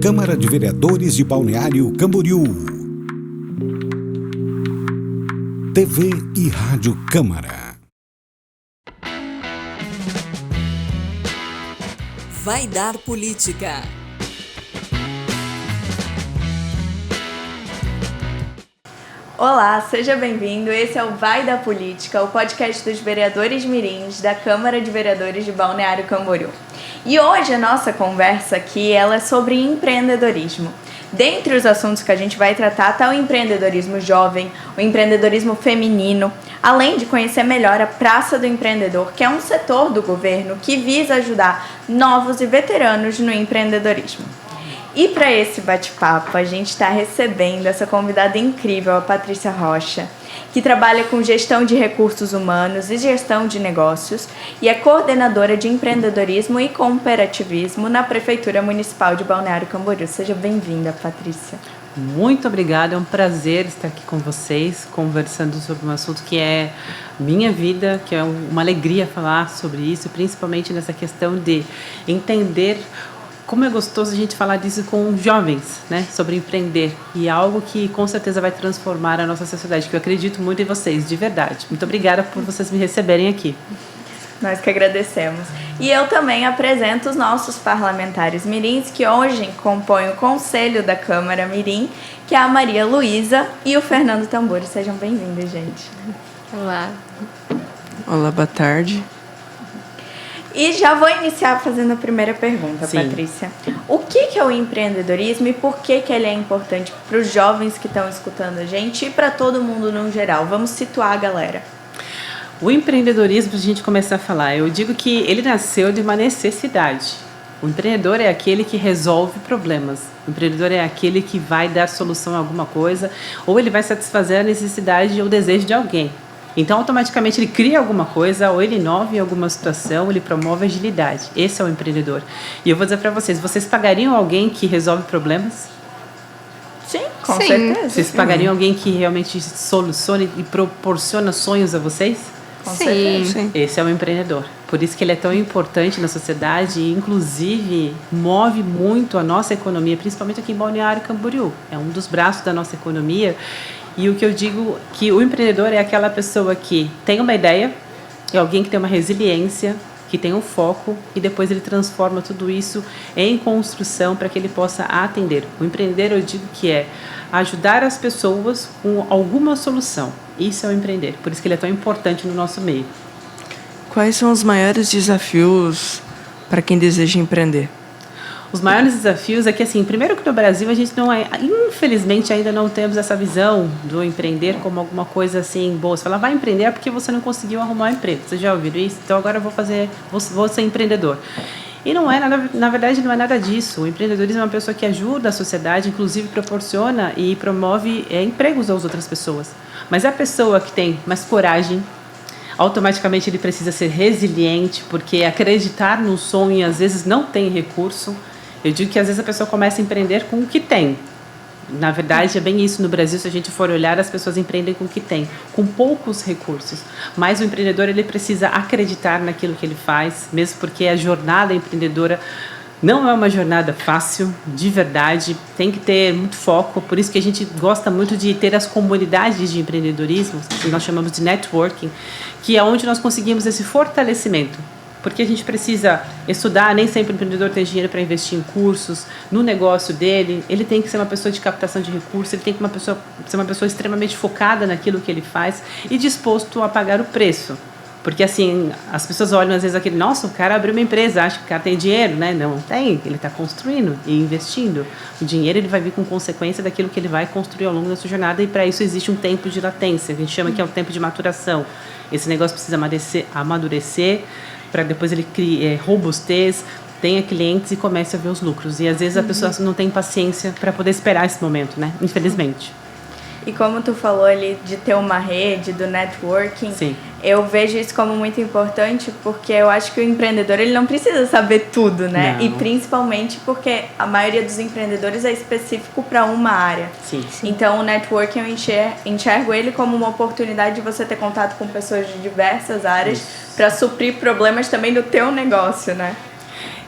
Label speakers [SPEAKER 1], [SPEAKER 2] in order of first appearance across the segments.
[SPEAKER 1] Câmara de Vereadores de Balneário Camboriú. TV e Rádio Câmara.
[SPEAKER 2] Vai dar política.
[SPEAKER 3] Olá, seja bem-vindo. Esse é o Vai da Política, o podcast dos vereadores mirins da Câmara de Vereadores de Balneário Camboriú. E hoje a nossa conversa aqui ela é sobre empreendedorismo. Dentre os assuntos que a gente vai tratar está o empreendedorismo jovem, o empreendedorismo feminino, além de conhecer melhor a Praça do Empreendedor, que é um setor do governo que visa ajudar novos e veteranos no empreendedorismo. E para esse bate-papo, a gente está recebendo essa convidada incrível, a Patrícia Rocha, que trabalha com gestão de recursos humanos e gestão de negócios e é coordenadora de empreendedorismo e cooperativismo na Prefeitura Municipal de Balneário Camboriú. Seja bem-vinda, Patrícia.
[SPEAKER 4] Muito obrigada, é um prazer estar aqui com vocês, conversando sobre um assunto que é minha vida, que é uma alegria falar sobre isso, principalmente nessa questão de entender como é gostoso a gente falar disso com jovens, né? Sobre empreender. E é algo que com certeza vai transformar a nossa sociedade, que eu acredito muito em vocês, de verdade. Muito obrigada por vocês me receberem aqui.
[SPEAKER 3] Nós que agradecemos. E eu também apresento os nossos parlamentares mirins, que hoje compõem o Conselho da Câmara Mirim, que é a Maria Luísa e o Fernando Tambori. Sejam bem-vindos, gente.
[SPEAKER 5] Olá.
[SPEAKER 6] Olá, boa tarde.
[SPEAKER 3] E já vou iniciar fazendo a primeira pergunta,
[SPEAKER 4] Sim.
[SPEAKER 3] Patrícia. O que é o empreendedorismo e por que ele é importante para os jovens que estão escutando a gente e para todo mundo no geral? Vamos situar a galera.
[SPEAKER 4] O empreendedorismo, para a gente começar a falar, eu digo que ele nasceu de uma necessidade. O empreendedor é aquele que resolve problemas. O empreendedor é aquele que vai dar solução a alguma coisa ou ele vai satisfazer a necessidade ou o desejo de alguém. Então, automaticamente, ele cria alguma coisa, ou ele inova em alguma situação, ele promove agilidade. Esse é o empreendedor. E eu vou dizer para vocês, vocês pagariam alguém que resolve problemas?
[SPEAKER 3] Sim, com
[SPEAKER 5] Sim.
[SPEAKER 3] certeza.
[SPEAKER 4] Vocês pagariam alguém que realmente solucione e proporciona sonhos a vocês?
[SPEAKER 3] Com
[SPEAKER 5] Sim.
[SPEAKER 3] certeza.
[SPEAKER 6] Sim.
[SPEAKER 4] Esse é o empreendedor. Por isso que ele é tão importante na sociedade e, inclusive, move muito a nossa economia, principalmente aqui em Balneário Camboriú. É um dos braços da nossa economia. E o que eu digo que o empreendedor é aquela pessoa que tem uma ideia, é alguém que tem uma resiliência, que tem um foco e depois ele transforma tudo isso em construção para que ele possa atender. O empreender, eu digo que é ajudar as pessoas com alguma solução. Isso é o empreender. Por isso que ele é tão importante no nosso meio.
[SPEAKER 6] Quais são os maiores desafios para quem deseja empreender?
[SPEAKER 4] Os maiores desafios é que, assim, primeiro que no Brasil a gente não é, infelizmente ainda não temos essa visão do empreender como alguma coisa assim boa. Você fala, vai empreender porque você não conseguiu arrumar um emprego. Você já ouviu isso? Então agora eu vou ser empreendedor. E não é nada, na verdade não é nada disso. O empreendedorismo é uma pessoa que ajuda a sociedade, inclusive proporciona e promove empregos às outras pessoas. Mas é a pessoa que tem mais coragem, automaticamente ele precisa ser resiliente, porque acreditar no sonho às vezes não tem recurso. Eu digo que às vezes a pessoa começa a empreender com o que tem. Na verdade, é bem isso no Brasil, se a gente for olhar, as pessoas empreendem com o que tem, com poucos recursos. Mas o empreendedor, ele precisa acreditar naquilo que ele faz, mesmo porque a jornada empreendedora não é uma jornada fácil, de verdade, tem que ter muito foco, por isso que a gente gosta muito de ter as comunidades de empreendedorismo, que nós chamamos de networking, que é onde nós conseguimos esse fortalecimento. Porque a gente precisa estudar, nem sempre o empreendedor tem dinheiro para investir em cursos, no negócio dele, ele tem que ser uma pessoa de captação de recursos, ele tem que ser uma pessoa extremamente focada naquilo que ele faz e disposto a pagar o preço. Porque assim, as pessoas olham às vezes aquele, nossa, o cara abriu uma empresa, acha que o cara tem dinheiro, né? Não tem, ele está construindo e investindo. O dinheiro ele vai vir com consequência daquilo que ele vai construir ao longo da sua jornada e para isso existe um tempo de latência, a gente chama que é o tempo de maturação. Esse negócio precisa amadurecer para depois ele criar robustez, tenha clientes e comece a ver os lucros. E às vezes a pessoa não tem paciência para poder esperar esse momento, né? Infelizmente.
[SPEAKER 3] E como tu falou ali de ter uma rede, do networking,
[SPEAKER 4] Sim.
[SPEAKER 3] Eu vejo isso como muito importante porque eu acho que o empreendedor ele não precisa saber tudo, né?
[SPEAKER 4] Não.
[SPEAKER 3] E principalmente porque a maioria dos empreendedores é específico para uma área.
[SPEAKER 4] Sim.
[SPEAKER 3] Então o networking eu enxergo ele como uma oportunidade de você ter contato com pessoas de diversas áreas para suprir problemas também do teu negócio, né?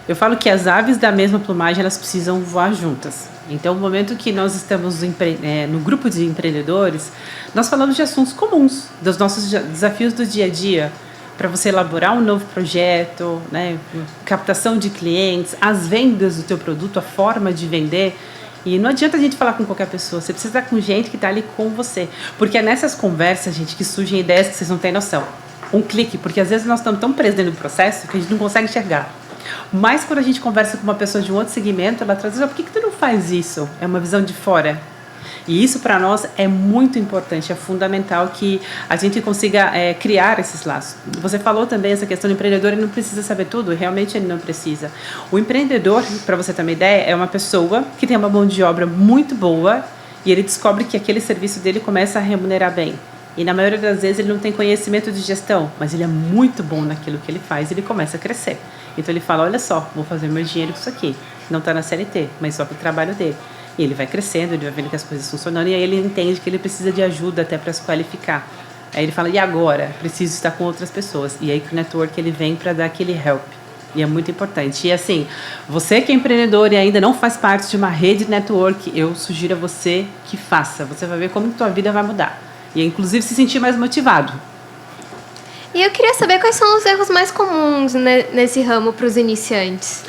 [SPEAKER 4] Eu falo que as aves da mesma plumagem, elas precisam voar juntas. Então, no momento que nós estamos no grupo de empreendedores, nós falamos de assuntos comuns, dos nossos desafios do dia a dia, para você elaborar um novo projeto, né, captação de clientes, as vendas do teu produto, a forma de vender. E não adianta a gente falar com qualquer pessoa, você precisa estar com gente que está ali com você. Porque é nessas conversas, gente, que surgem ideias que vocês não têm noção. Um clique, porque às vezes nós estamos tão presos dentro do processo que a gente não consegue enxergar. Mas quando a gente conversa com uma pessoa de um outro segmento, ela traz, por que tu não faz isso? É uma visão de fora. E isso para nós é muito importante, é fundamental que a gente consiga criar esses laços. Você falou também essa questão do empreendedor, ele não precisa saber tudo, realmente ele não precisa. O empreendedor, para você ter uma ideia, é uma pessoa que tem uma mão de obra muito boa e ele descobre que aquele serviço dele começa a remunerar bem. E na maioria das vezes ele não tem conhecimento de gestão, mas ele é muito bom naquilo que ele faz e ele começa a crescer. Então ele fala, olha só, vou fazer meu dinheiro com isso aqui. Não está na CLT, mas só para o trabalho dele. E ele vai crescendo, ele vai vendo que as coisas funcionando e aí ele entende que ele precisa de ajuda até para se qualificar. Aí ele fala, e agora? Preciso estar com outras pessoas. E aí que o network ele vem para dar aquele help. E é muito importante. E assim, você que é empreendedor e ainda não faz parte de uma rede de network, eu sugiro a você que faça. Você vai ver como que tua vida vai mudar. E inclusive se sentir mais motivado.
[SPEAKER 5] E eu queria saber quais são os erros mais comuns nesse ramo para os iniciantes.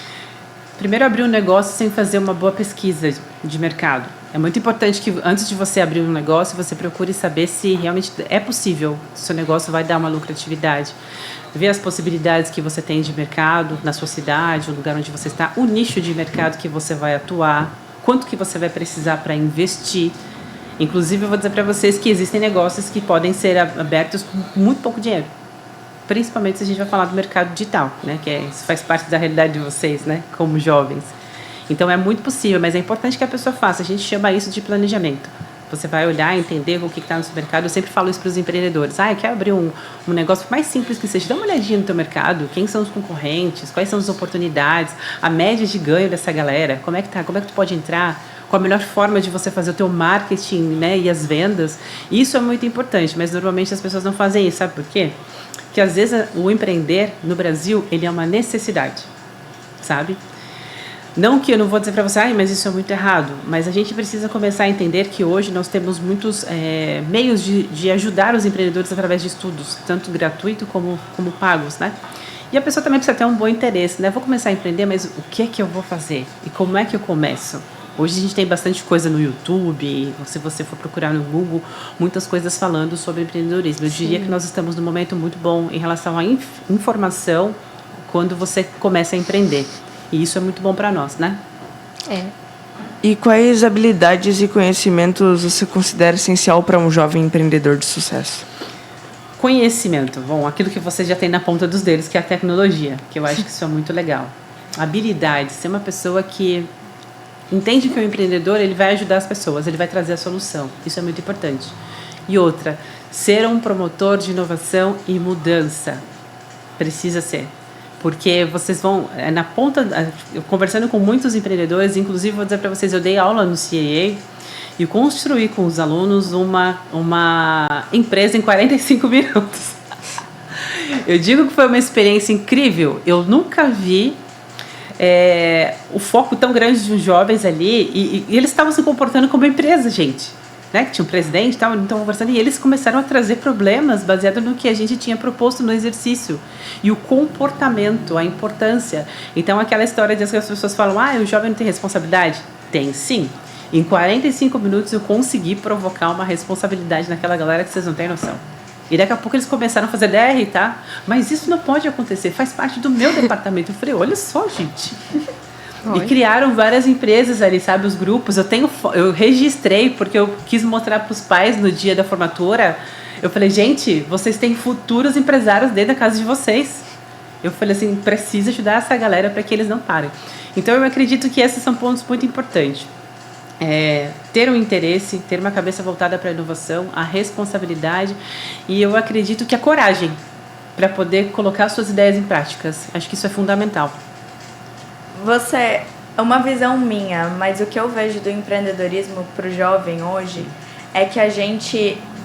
[SPEAKER 4] Primeiro, abrir um negócio sem fazer uma boa pesquisa de mercado. É muito importante que antes de você abrir um negócio, você procure saber se realmente é possível, se o seu negócio vai dar uma lucratividade. Ver as possibilidades que você tem de mercado na sua cidade, o lugar onde você está, o nicho de mercado que você vai atuar, quanto que você vai precisar para investir. Inclusive, eu vou dizer para vocês que existem negócios que podem ser abertos com muito pouco dinheiro. Principalmente se a gente vai falar do mercado digital, né? Que isso faz parte da realidade de vocês, né? Como jovens. Então, é muito possível, mas é importante que a pessoa faça. A gente chama isso de planejamento. Você vai olhar, entender o que está no seu mercado. Eu sempre falo isso para os empreendedores. Eu quero abrir um negócio mais simples que seja. Dá uma olhadinha no teu mercado. Quem são os concorrentes? Quais são as oportunidades? A média de ganho dessa galera? Como é que tá? Como é que tu pode entrar? Qual a melhor forma de você fazer o teu marketing, né? E as vendas? Isso é muito importante, mas normalmente as pessoas não fazem isso. Sabe por quê? Porque às vezes o empreender no Brasil, ele é uma necessidade, sabe? Não que eu não vou dizer para você, mas isso é muito errado, mas a gente precisa começar a entender que hoje nós temos muitos meios de ajudar os empreendedores através de estudos, tanto gratuito como pagos, né? E a pessoa também precisa ter um bom interesse, né? Vou começar a empreender, mas o que é que eu vou fazer? E como é que eu começo? Hoje a gente tem bastante coisa no YouTube, se você for procurar no Google, muitas coisas falando sobre empreendedorismo. Eu diria que nós estamos num momento muito bom em relação à informação quando você começa a empreender. E isso é muito bom para nós, né?
[SPEAKER 5] É.
[SPEAKER 6] E quais habilidades e conhecimentos você considera essencial para um jovem empreendedor de sucesso?
[SPEAKER 4] Conhecimento. Bom, aquilo que você já tem na ponta dos dedos, que é a tecnologia, que eu acho que isso é muito legal. Habilidade, ser uma pessoa que entende que o empreendedor ele vai ajudar as pessoas, ele vai trazer a solução. Isso é muito importante. E outra, ser um promotor de inovação e mudança. Precisa ser. Porque vocês vão, na ponta, eu conversando com muitos empreendedores, inclusive vou dizer para vocês, eu dei aula no CAA e construí com os alunos uma empresa em 45 minutos. Eu digo que foi uma experiência incrível. Eu nunca vi o foco tão grande de uns jovens ali e eles estavam se comportando como empresa, gente, né? Tinha um presidente, estavam conversando e eles começaram a trazer problemas baseado no que a gente tinha proposto no exercício e o comportamento, a importância. Então aquela história de que as pessoas falam, o jovem não tem responsabilidade? Tem sim. Em 45 minutos eu consegui provocar uma responsabilidade naquela galera que vocês não têm noção. E daqui a pouco eles começaram a fazer DR, tá? Mas isso não pode acontecer, faz parte do meu departamento. Eu falei, olha só, gente. E criaram várias empresas ali, sabe? Os grupos. Eu registrei, porque eu quis mostrar para os pais no dia da formatura. Eu falei, gente, vocês têm futuros empresários dentro da casa de vocês. Eu falei assim, precisa ajudar essa galera para que eles não parem. Então eu acredito que esses são pontos muito importantes. Ter um interesse, ter uma cabeça voltada para a inovação, a responsabilidade e eu acredito que a coragem para poder colocar suas ideias em práticas. Acho que isso é fundamental.
[SPEAKER 3] É uma visão minha, mas o que eu vejo do empreendedorismo para o jovem hoje é que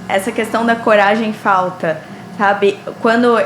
[SPEAKER 3] essa questão da coragem falta, sabe? Quando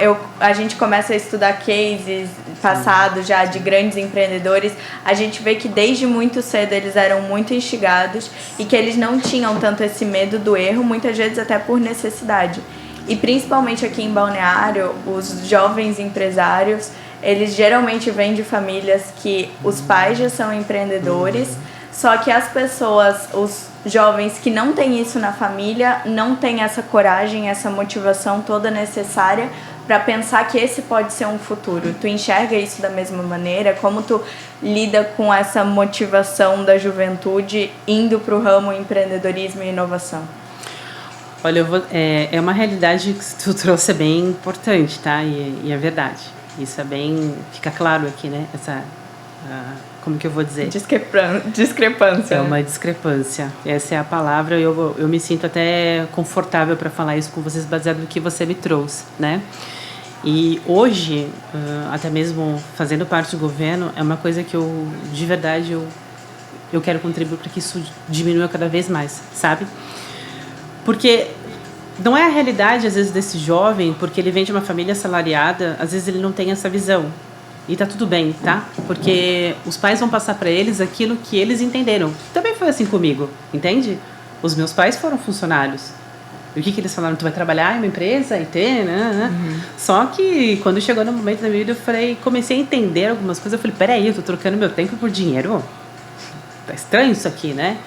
[SPEAKER 3] a gente começa a estudar cases, passado já de grandes empreendedores, a gente vê que desde muito cedo eles eram muito instigados e que eles não tinham tanto esse medo do erro, muitas vezes até por necessidade. E principalmente aqui em Balneário, os jovens empresários, eles geralmente vêm de famílias que os pais já são empreendedores, só que as pessoas, os jovens que não têm isso na família, não têm essa coragem, essa motivação toda necessária para pensar que esse pode ser um futuro. Tu enxerga isso da mesma maneira? Como tu lida com essa motivação da juventude indo para o ramo empreendedorismo e inovação?
[SPEAKER 4] Olha, é uma realidade que tu trouxe bem importante, tá? E é verdade. Isso é bem... Fica claro aqui, né? Como que eu vou dizer?
[SPEAKER 3] Discrepância.
[SPEAKER 4] É uma discrepância. Essa é a palavra. Eu me sinto até confortável para falar isso com vocês, baseado no que você me trouxe, né? E hoje, até mesmo fazendo parte do governo, é uma coisa que eu, de verdade, eu quero contribuir para que isso diminua cada vez mais, sabe? Porque não é a realidade, às vezes, desse jovem, porque ele vem de uma família assalariada, às vezes ele não tem essa visão. E tá tudo bem, tá? Porque os pais vão passar para eles aquilo que eles entenderam. Também foi assim comigo, entende? Os meus pais foram funcionários. E o que eles falaram? Tu vai trabalhar em uma empresa e ter, né? Só que quando chegou no momento da minha vida, comecei a entender algumas coisas. Eu falei, peraí, eu tô trocando meu tempo por dinheiro? Tá estranho isso aqui, né?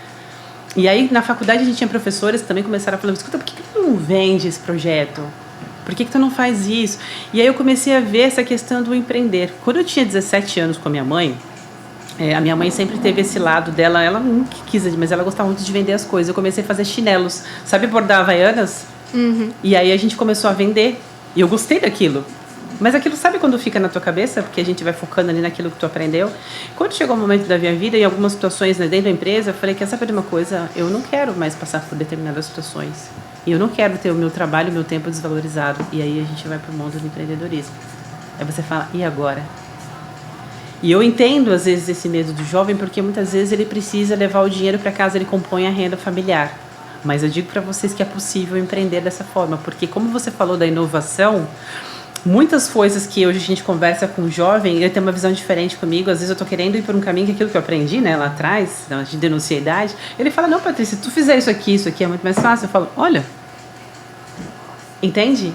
[SPEAKER 4] E aí, na faculdade, a gente tinha professores que também começaram a falar, escuta, por que tu não vende esse projeto? Por que tu não faz isso? E aí eu comecei a ver essa questão do empreender. Quando eu tinha 17 anos com a minha mãe sempre teve esse lado dela, ela nunca quis, mas ela gostava muito de vender as coisas. Eu comecei a fazer chinelos, sabe bordar havaianas? E aí a gente começou a vender, e eu gostei daquilo. Mas aquilo, sabe quando fica na tua cabeça? Porque a gente vai focando ali naquilo que tu aprendeu. Quando chegou o momento da minha vida, em algumas situações, né, dentro da empresa, eu falei, quer saber de uma coisa? Eu não quero mais passar por determinadas situações. E eu não quero ter o meu trabalho, o meu tempo desvalorizado. E aí a gente vai pro mundo do empreendedorismo. Aí você fala, e agora? E eu entendo, às vezes, esse medo do jovem, porque muitas vezes ele precisa levar o dinheiro para casa, ele compõe a renda familiar. Mas eu digo para vocês que é possível empreender dessa forma, porque como você falou da inovação, muitas coisas que hoje a gente conversa com o jovem, ele tem uma visão diferente comigo. Às vezes eu tô querendo ir por um caminho que aquilo que eu aprendi, né, lá atrás, de denunciar a idade. Ele fala, não, Patrícia, se tu fizer isso aqui é muito mais fácil. Eu falo, olha, entende?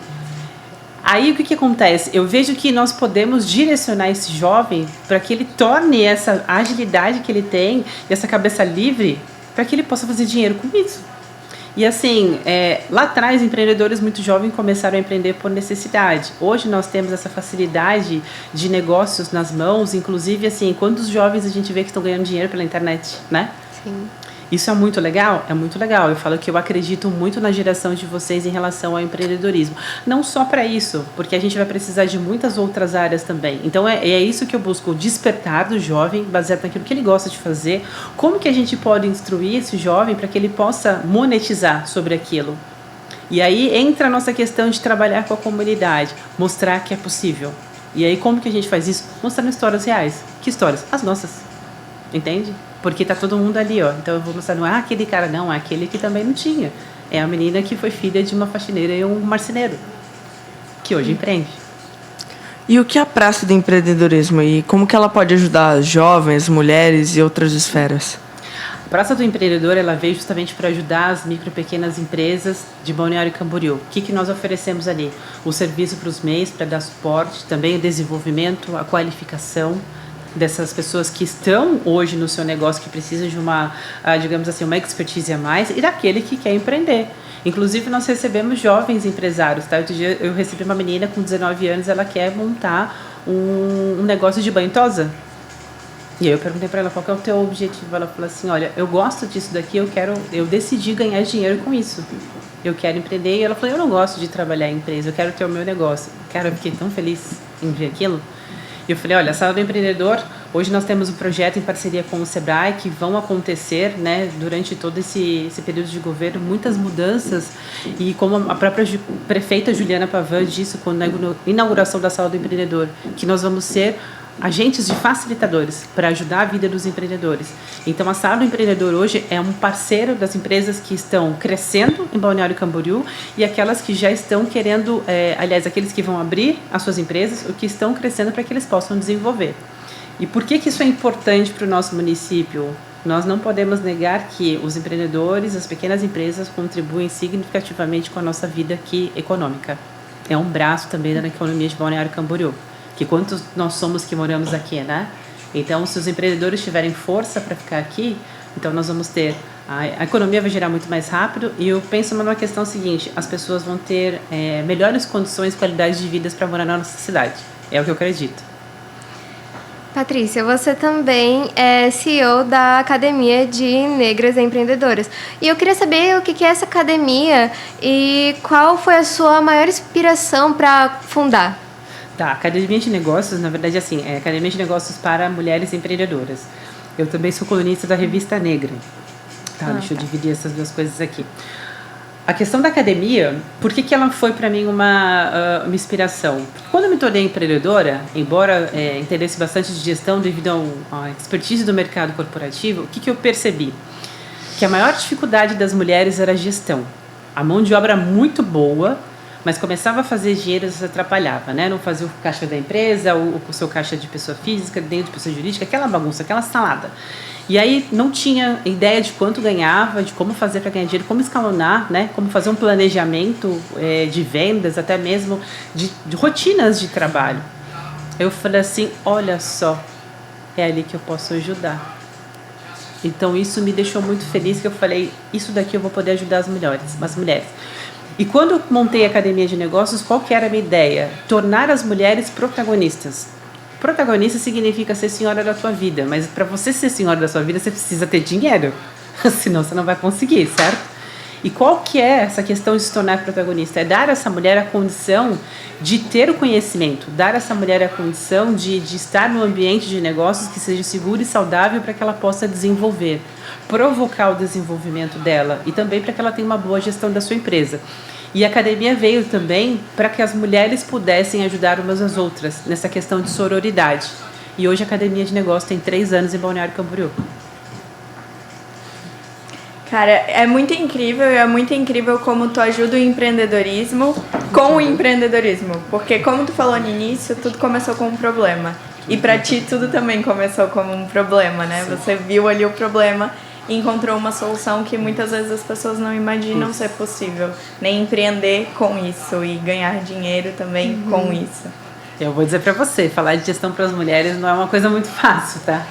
[SPEAKER 4] Aí o que acontece? Eu vejo que nós podemos direcionar esse jovem para que ele torne essa agilidade que ele tem e essa cabeça livre para que ele possa fazer dinheiro com isso. E assim, lá atrás, empreendedores muito jovens começaram a empreender por necessidade. Hoje nós temos essa facilidade de negócios nas mãos, inclusive assim, quantos jovens a gente vê que estão ganhando dinheiro pela internet, né?
[SPEAKER 5] Sim.
[SPEAKER 4] Isso é muito legal? É muito legal. Eu falo que eu acredito muito na geração de vocês em relação ao empreendedorismo. Não só para isso, porque a gente vai precisar de muitas outras áreas também. Então é isso que eu busco, o despertar do jovem, baseado naquilo que ele gosta de fazer. Como que a gente pode instruir esse jovem para que ele possa monetizar sobre aquilo? E aí entra a nossa questão de trabalhar com a comunidade, mostrar que é possível. E aí como que a gente faz isso? Mostrando histórias reais. Que histórias? As nossas. Entende? Porque tá todo mundo ali, ó. Então eu vou mostrar, não é aquele cara, não, é aquele que também não tinha. É a menina que foi filha de uma faxineira e um marceneiro, que hoje empreende.
[SPEAKER 6] E o que é a Praça do Empreendedorismo e como que ela pode ajudar jovens, mulheres e outras esferas?
[SPEAKER 4] A Praça do Empreendedor, ela veio justamente para ajudar as micro e pequenas empresas de Balneário Camboriú. O que nós oferecemos ali? O serviço para os MEIs, para dar suporte, também o desenvolvimento, a qualificação dessas pessoas que estão hoje no seu negócio, que precisam de uma, digamos assim, uma expertise a mais, e daquele que quer empreender. Inclusive, nós recebemos jovens empresários, tá? Outro dia eu recebi uma menina com 19 anos, ela quer montar um negócio de banho tosa. E aí eu perguntei para ela, qual que é o teu objetivo? Ela falou assim, olha, eu gosto disso daqui, eu decidi ganhar dinheiro com isso. Eu quero empreender. E ela falou, eu não gosto de trabalhar em empresa, eu quero ter o meu negócio. Cara, eu fiquei tão feliz em ver aquilo. E eu falei, olha, a Sala do Empreendedor, hoje nós temos um projeto em parceria com o Sebrae que vão acontecer, né, durante todo esse período de governo, muitas mudanças. E como a própria prefeita Juliana Pavan disse na inauguração da Sala do Empreendedor, que nós vamos ser agentes de facilitadores para ajudar a vida dos empreendedores. Então, a Sala do Empreendedor hoje é um parceiro das empresas que estão crescendo em Balneário Camboriú e aquelas que já estão querendo, aliás, aqueles que vão abrir as suas empresas, o que estão crescendo para que eles possam desenvolver. E por que isso é importante para o nosso município? Nós não podemos negar que os empreendedores, as pequenas empresas, contribuem significativamente com a nossa vida aqui econômica. É um braço também da economia de Balneário Camboriú. Que quantos nós somos que moramos aqui, né? Então, se os empreendedores tiverem força para ficar aqui, então nós vamos ter... A economia vai girar muito mais rápido e eu penso numa questão seguinte, as pessoas vão ter melhores condições, qualidade de vida para morar na nossa cidade. É o que eu acredito.
[SPEAKER 5] Patrícia, você também é CEO da Academia de Negras Empreendedoras. E eu queria saber o que é essa academia e qual foi a sua maior inspiração para fundar.
[SPEAKER 4] Tá, Academia de Negócios, na verdade, assim, é Academia de Negócios para Mulheres Empreendedoras. Eu também sou colunista da Revista Negra. Deixa eu dividir essas duas coisas aqui. A questão da academia, por que ela foi para mim uma inspiração? Quando eu me tornei empreendedora, embora entendesse bastante de gestão devido à expertise do mercado corporativo, o que eu percebi? Que a maior dificuldade das mulheres era a gestão. A mão de obra muito boa, mas começava a fazer dinheiro e se atrapalhava, né? Não fazia o caixa da empresa, o seu caixa de pessoa física, dentro de pessoa jurídica, aquela bagunça, aquela salada. E aí não tinha ideia de quanto ganhava, de como fazer para ganhar dinheiro, como escalonar, né? Como fazer um planejamento de vendas, até mesmo de rotinas de trabalho. Eu falei assim, olha só, é ali que eu posso ajudar. Então isso me deixou muito feliz, que eu falei, isso daqui eu vou poder ajudar as mulheres. E quando eu montei a Academia de Negócios, qual que era a minha ideia? Tornar as mulheres protagonistas. Protagonista significa ser senhora da tua vida, mas para você ser senhora da sua vida, você precisa ter dinheiro, senão você não vai conseguir, certo? E qual que é essa questão de se tornar protagonista? É dar a essa mulher a condição de ter o conhecimento, dar a essa mulher a condição de estar num ambiente de negócios que seja seguro e saudável para que ela possa desenvolver, provocar o desenvolvimento dela e também para que ela tenha uma boa gestão da sua empresa. E a academia veio também para que as mulheres pudessem ajudar umas às outras nessa questão de sororidade. E hoje a Academia de Negócios tem 3 anos em Balneário Camboriú.
[SPEAKER 3] Cara, é muito incrível como tu ajuda o empreendedorismo com o empreendedorismo. Porque como tu falou no início, tudo começou com um problema. E pra ti tudo também começou como um problema, né? Sim. Você viu ali o problema e encontrou uma solução que muitas vezes as pessoas não imaginam ser possível. Nem empreender com isso e ganhar dinheiro também com isso.
[SPEAKER 4] Eu vou dizer pra você, falar de gestão para as mulheres não é uma coisa muito fácil, tá?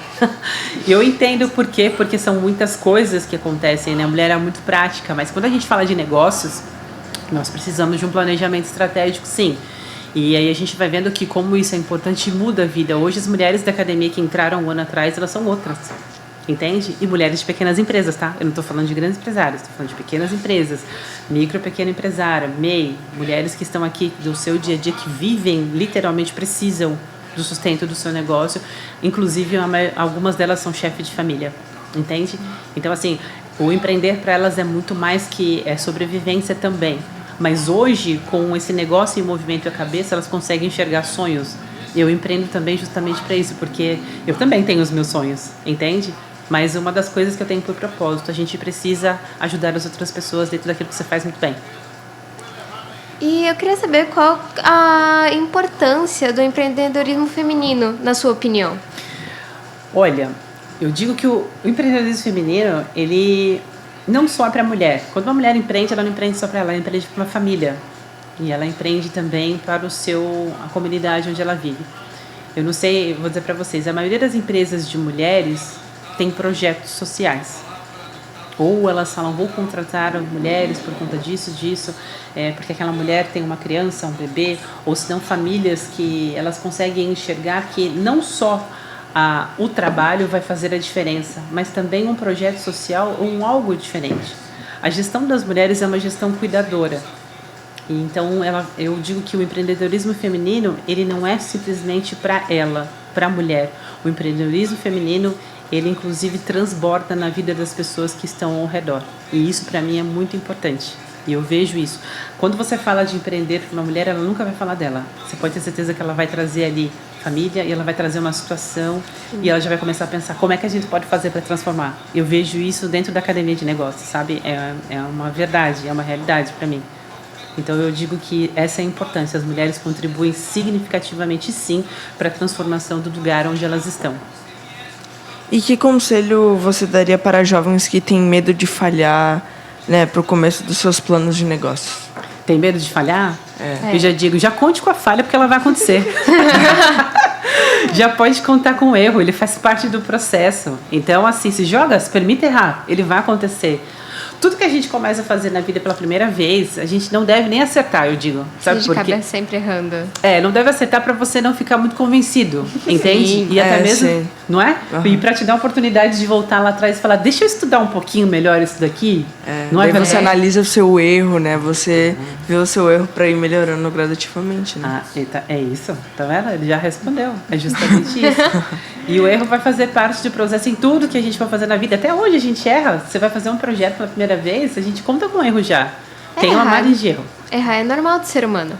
[SPEAKER 4] Eu entendo por quê, porque são muitas coisas que acontecem, né? A mulher é muito prática, mas quando a gente fala de negócios, nós precisamos de um planejamento estratégico, sim. E aí a gente vai vendo que como isso é importante e muda a vida. Hoje as mulheres da academia que entraram um ano atrás, elas são outras. Entende? E mulheres de pequenas empresas, tá? Eu não estou falando de grandes empresários, estou falando de pequenas empresas, micro, pequena empresária, MEI, mulheres que estão aqui do seu dia a dia, que vivem, literalmente precisam do sustento do seu negócio, inclusive algumas delas são chefe de família, entende? Então, assim, o empreender para elas é muito mais que sobrevivência também, mas hoje, com esse negócio em movimento e a cabeça, elas conseguem enxergar sonhos. Eu empreendo também justamente para isso, porque eu também tenho os meus sonhos, entende? Mas uma das coisas que eu tenho por propósito, a gente precisa ajudar as outras pessoas dentro daquilo que você faz muito bem.
[SPEAKER 5] E eu queria saber qual a importância do empreendedorismo feminino, na sua opinião.
[SPEAKER 4] Olha, eu digo que o empreendedorismo feminino, ele não só é para a mulher. Quando uma mulher empreende, ela não empreende só para ela empreende para uma família. E ela empreende também para a comunidade onde ela vive. Eu não sei, vou dizer para vocês, a maioria das empresas de mulheres tem projetos sociais. Ou elas falam, vou contratar mulheres por conta disso, porque aquela mulher tem uma criança, um bebê, ou se não famílias que elas conseguem enxergar que não só o trabalho vai fazer a diferença, mas também um projeto social ou algo diferente. A gestão das mulheres é uma gestão cuidadora. Então, eu digo que o empreendedorismo feminino, ele não é simplesmente para ela, para a mulher. O empreendedorismo feminino, ele inclusive transborda na vida das pessoas que estão ao redor. E isso para mim é muito importante. E eu vejo isso. Quando você fala de empreender para uma mulher, ela nunca vai falar dela. Você pode ter certeza que ela vai trazer ali família e ela vai trazer uma situação e ela já vai começar a pensar como é que a gente pode fazer para transformar. Eu vejo isso dentro da academia de negócios, sabe? É uma verdade, é uma realidade para mim. Então eu digo que essa é a importância. As mulheres contribuem significativamente, sim, para a transformação do lugar onde elas estão.
[SPEAKER 6] E que conselho você daria para jovens que têm medo de falhar, né, para o começo dos seus planos de negócios?
[SPEAKER 4] Tem medo de falhar? Eu já digo, já conte com a falha porque ela vai acontecer. Já pode contar com o erro, ele faz parte do processo. Então, assim, se permita errar, ele vai acontecer. Tudo que a gente começa a fazer na vida pela primeira vez, a gente não deve nem acertar, eu digo. Sabe por quê?
[SPEAKER 5] A gente acaba sempre errando.
[SPEAKER 4] Não deve acertar para você não ficar muito convencido, entende?
[SPEAKER 6] Sim,
[SPEAKER 4] e até mesmo,
[SPEAKER 6] sim.
[SPEAKER 4] não é?
[SPEAKER 6] Uhum.
[SPEAKER 4] E para te dar a oportunidade de voltar lá atrás e falar, deixa eu estudar um pouquinho melhor isso daqui. Não
[SPEAKER 6] Daí
[SPEAKER 4] é
[SPEAKER 6] você analisa o seu erro, né? Você vê o seu erro para ir melhorando gradativamente, né?
[SPEAKER 4] Eita, é isso, tá vendo? Ele já respondeu. É justamente isso. E o erro vai fazer parte do processo em tudo que a gente for fazer na vida. Até hoje a gente erra. Você vai fazer um projeto pela primeira vez, a gente conta com erro já. Tem uma margem de erro.
[SPEAKER 5] Errar é normal do ser humano.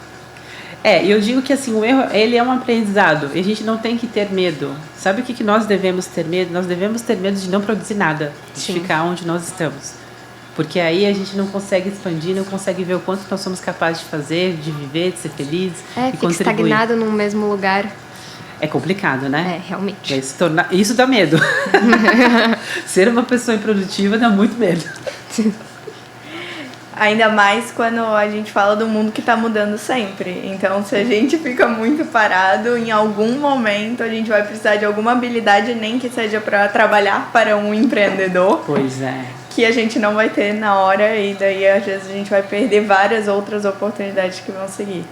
[SPEAKER 4] E eu digo que assim, o erro, ele é um aprendizado. E a gente não tem que ter medo. Sabe o que nós devemos ter medo? Nós devemos ter medo de não produzir nada. De ficar onde nós estamos. Porque aí a gente não consegue expandir, não consegue ver o quanto nós somos capazes de fazer, de viver, de ser feliz e
[SPEAKER 5] Fica
[SPEAKER 4] contribuir.
[SPEAKER 5] estagnado num mesmo lugar.
[SPEAKER 4] É complicado, né?
[SPEAKER 5] Realmente.
[SPEAKER 4] Isso dá medo. Ser uma pessoa improdutiva dá muito medo.
[SPEAKER 3] Ainda mais quando a gente fala do mundo que está mudando sempre. Então, se a gente fica muito parado, em algum momento a gente vai precisar de alguma habilidade, nem que seja para trabalhar para um empreendedor.
[SPEAKER 4] Pois é.
[SPEAKER 3] Que a gente não vai ter na hora e daí às vezes a gente vai perder várias outras oportunidades que vão seguir.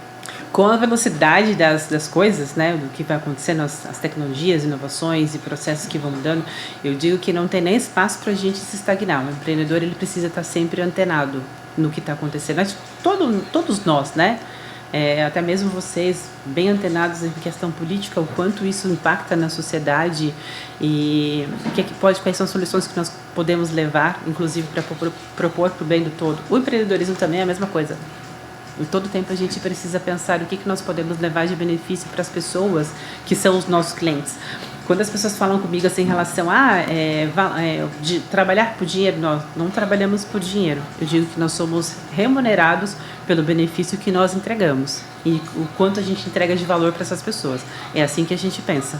[SPEAKER 4] Com a velocidade das coisas, né, do que vai acontecendo, as tecnologias, inovações e processos que vão mudando, eu digo que não tem nem espaço para a gente se estagnar. O empreendedor, ele precisa estar sempre antenado no que está acontecendo. Mas todos nós, né, até mesmo vocês, bem antenados em questão política, o quanto isso impacta na sociedade e quais são as soluções que nós podemos levar, inclusive para propor para o bem do todo. O empreendedorismo também é a mesma coisa. Em todo tempo a gente precisa pensar o que nós podemos levar de benefício para as pessoas que são os nossos clientes. Quando as pessoas falam comigo assim em relação de trabalhar por dinheiro, nós não trabalhamos por dinheiro. Eu digo que nós somos remunerados pelo benefício que nós entregamos e o quanto a gente entrega de valor para essas pessoas. É assim que a gente pensa.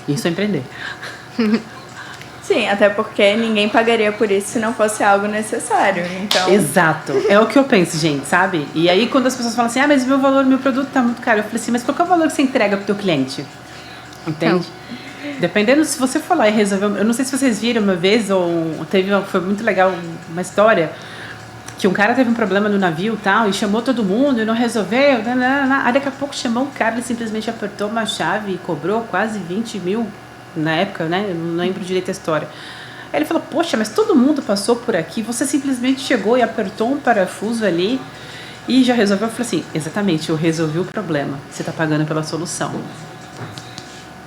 [SPEAKER 4] Isso é empreender.
[SPEAKER 3] Sim, até porque ninguém pagaria por isso se não fosse algo necessário, então...
[SPEAKER 4] Exato, é o que eu penso, gente, sabe? E aí quando as pessoas falam assim, mas meu produto tá muito caro, eu falei assim, mas qual que é o valor que você entrega pro teu cliente? Entende? Dependendo, se você for lá e resolver... Eu não sei se vocês viram uma vez, foi muito legal uma história, que um cara teve um problema no navio tal, e chamou todo mundo e não resolveu, aí daqui a pouco chamou um cara, ele simplesmente apertou uma chave e cobrou quase 20 mil na época, né? Eu não lembro direito a história. Aí ele falou, poxa, mas todo mundo passou por aqui, você simplesmente chegou e apertou um parafuso ali e já resolveu. Eu falei assim, exatamente, eu resolvi o problema, você está pagando pela solução.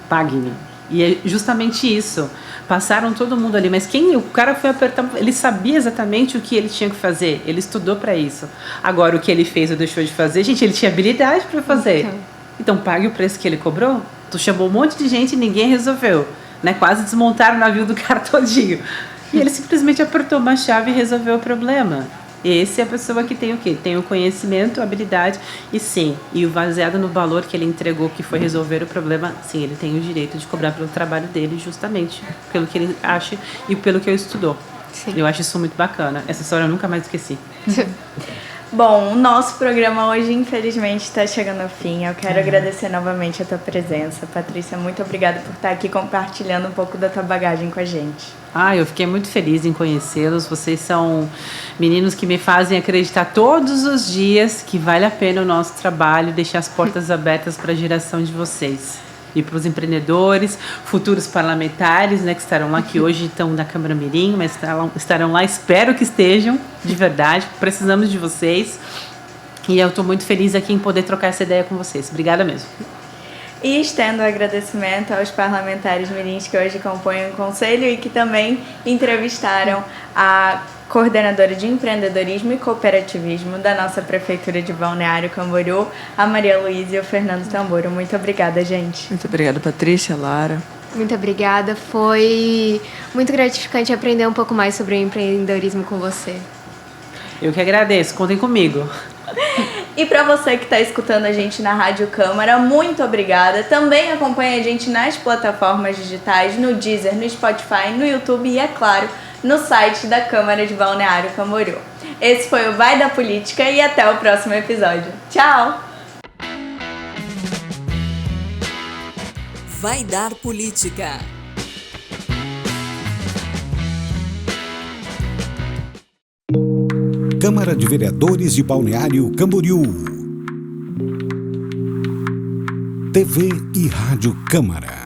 [SPEAKER 4] Pague-me. E é justamente isso. Passaram todo mundo ali, mas o cara foi apertar, ele sabia exatamente o que ele tinha que fazer, ele estudou para isso. Agora, o que ele fez ou deixou de fazer, gente, ele tinha habilidade para fazer. Então, pague o preço que ele cobrou. Tu chamou um monte de gente e ninguém resolveu, né? Quase desmontaram o navio do cara todinho. E ele simplesmente apertou uma chave e resolveu o problema. Esse é a pessoa que tem o quê? Tem o conhecimento, a habilidade e sim, e o baseado no valor que ele entregou, que foi resolver o problema, sim, ele tem o direito de cobrar pelo trabalho dele, justamente pelo que ele acha e pelo que ele estudou. Sim. Eu acho isso muito bacana. Essa história eu nunca mais esqueci.
[SPEAKER 3] Bom, o nosso programa hoje, infelizmente, está chegando ao fim. Eu quero agradecer novamente a tua presença. Patrícia, muito obrigada por estar aqui compartilhando um pouco da tua bagagem com a gente.
[SPEAKER 4] Eu fiquei muito feliz em conhecê-los. Vocês são meninos que me fazem acreditar todos os dias que vale a pena o nosso trabalho, deixar as portas abertas para a geração de vocês. E para os empreendedores, futuros parlamentares, né, que estarão lá, que hoje estão na Câmara Mirim, mas estarão lá, espero que estejam, de verdade, precisamos de vocês. E eu estou muito feliz aqui em poder trocar essa ideia com vocês. Obrigada mesmo.
[SPEAKER 3] E estendo o agradecimento aos parlamentares mirins que hoje compõem o Conselho e que também entrevistaram a coordenadora de empreendedorismo e cooperativismo da nossa Prefeitura de Balneário Camboriú, a Maria Luísa e o Fernando Tamboro. Muito obrigada, gente.
[SPEAKER 6] Muito obrigada, Patrícia, Lara.
[SPEAKER 5] Muito obrigada. Foi muito gratificante aprender um pouco mais sobre o empreendedorismo com você.
[SPEAKER 4] Eu que agradeço, contem comigo.
[SPEAKER 3] E para você que está escutando a gente na Rádio Câmara, muito obrigada. Também acompanhe a gente nas plataformas digitais, no Deezer, no Spotify, no YouTube e, é claro, no site da Câmara de Balneário Camboriú. Esse foi o Vai da Política e até o próximo episódio. Tchau!
[SPEAKER 2] Vai dar política.
[SPEAKER 1] Câmara de Vereadores de Balneário Camboriú. TV e Rádio Câmara.